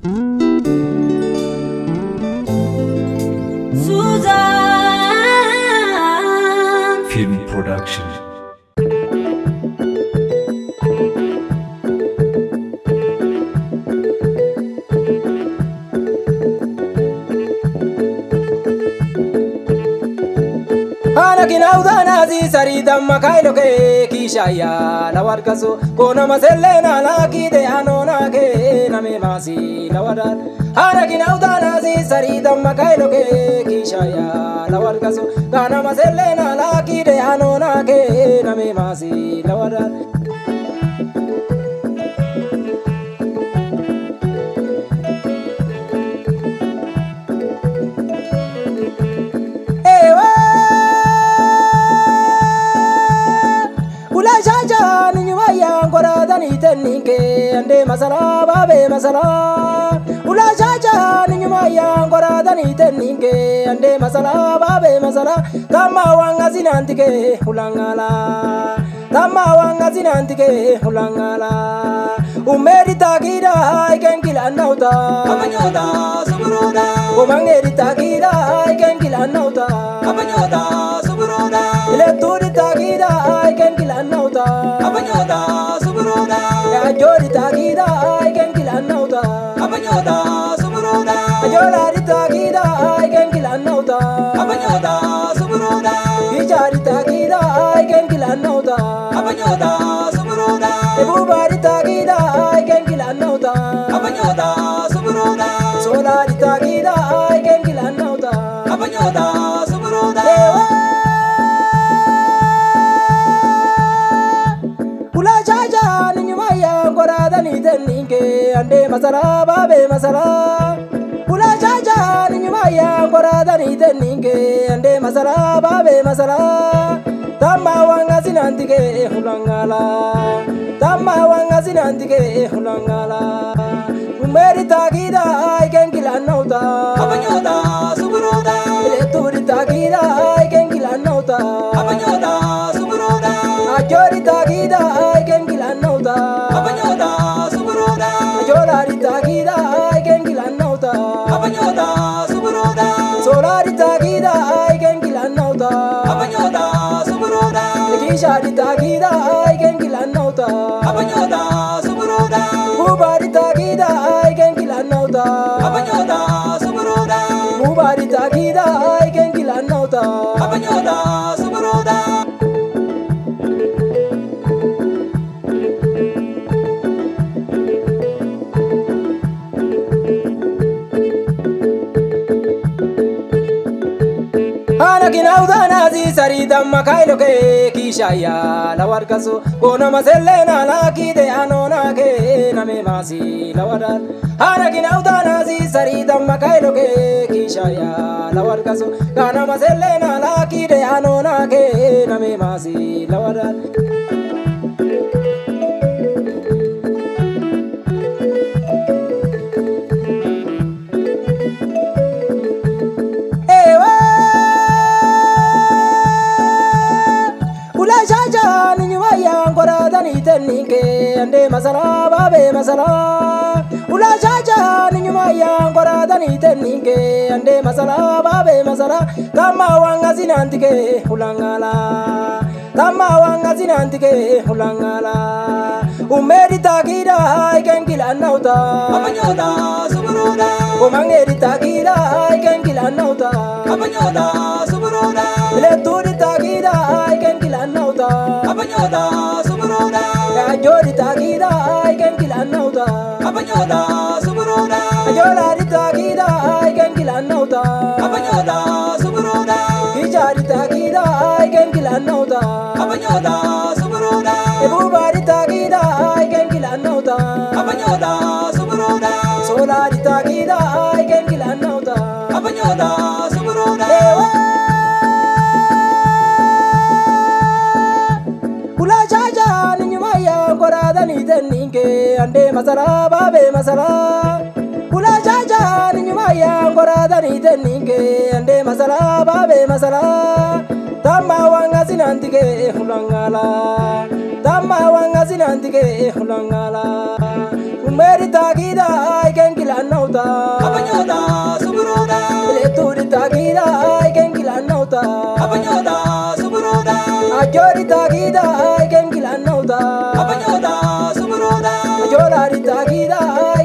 Suzanne Film Production. Kinauda nazi sarita makailo ke kishaya la warkaso kona maselena la kide anona ke name masi la wadar hara kinauda nazi sarita makailo ke kishaya la warkaso kana maselena la kide anona ke name masi la wadar ninke ande masala babe masala ula chacha ninyuma yangora dani ninke ande masala babe masala kama wanga zinantike ulangala kama wanga zinantike ulangala umeri takida ikenkila nauta kamanyota suburoda umangeri takida ikenkila nauta kamanyota suburoda ile turi takida ikenkila nauta kamanyota suburoda ajori takida ikenkila nauta kamanyota suburoda ajolari takida ikenkila nauta kamanyota suburoda bijari takida ikenkila nauta kamanyota suburoda ebubari takida ikenkila nauta kamanyota suburoda solari takida ikenkila nauta kamanyota suburoda ula chacha ninyuma yangora dani ninke ande masala babe masala ula chacha ninyuma yangora dani ninke ande masala babe masala tamba wanga zinantike ulangala tamba wanga zinantike ulangala umeri takida ikenkila nauta kamanyota suburoda turi takida ikenkila nauta kamanyota suburoda ajori takida ikenkila nauta kamanyota suburoda ajolari takida ikenkila nauta kamanyota suburoda solari takida ikenkila nauta kamanyota suburoda kishari takida ikenkila nauta kamanyota suburoda bubari takida ikenkila nauta kamanyota suburoda bubari takida ikenkila nauta kamanyota suburoda kinauda nazi sarita makailo ke kishaya la warkaso kona maselena la kide anona ke name masi la wadar hara kinauda nazi sarita makailo ke kishaya la warkaso kana maselena la kide anona ke name masi la wadar ninke ande masala babe masala ula chacha ninyuma yangora dani ninke ande masala babe masala kama wanga zinantike ulangala kama wanga zinantike ulangala umeri takida ikenkila nauta kamanyota suburoda umangeri takida ikenkila nauta kamanyota suburoda ile turi takida ikenkila nauta kamanyota suburoda ajori takida ikenkila nauta kamanyota suburoda ajolari takida ikenkila nauta kamanyota suburoda kijari takida ikenkila nauta kamanyota suburoda ebubari takida ikenkila nauta kamanyota suburoda solari takida ikenkila nauta kamanyota suburoda ula chacha ninyuma yangora dani ninke ande masala babe masala ula chacha ninyuma yangora dani ninke ande masala babe masala tamba wanga zinantike ulangala tamba wanga zinantike ulangala umeri takida ikenkila nauta Abanyoda suburoda Leturi tagida Gengila nauta Abanyoda suburoda Ajori tagida Gengila nauta Abanyoda suburoda Ajolari tagida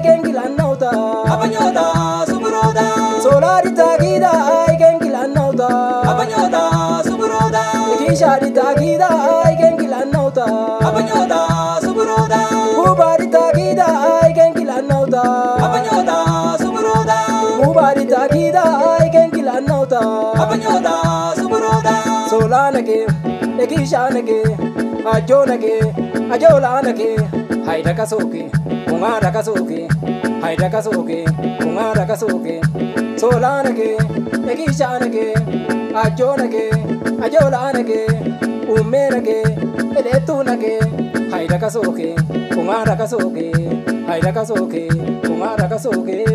Gengila nauta Abanyoda suburoda Solari tagida Gengila nauta Abanyoda suburoda Kishari tagida Gengila nauta Abanyoda suburoda Ubari tagida Gengila nauta Abanyoda suburoda Ubari tagida Gengila nauta Abanyoda suburoda Solanake Ekishanake Ajonake Ajolanake Haida kasoke Kumara kasoke Haida kasoke Kumara kasoke Solanake Ekishanake Ajonake Ajolanake Umenake Eletunake Haida kasoke Kumara kasoke Haida kasoke Kumara kasoke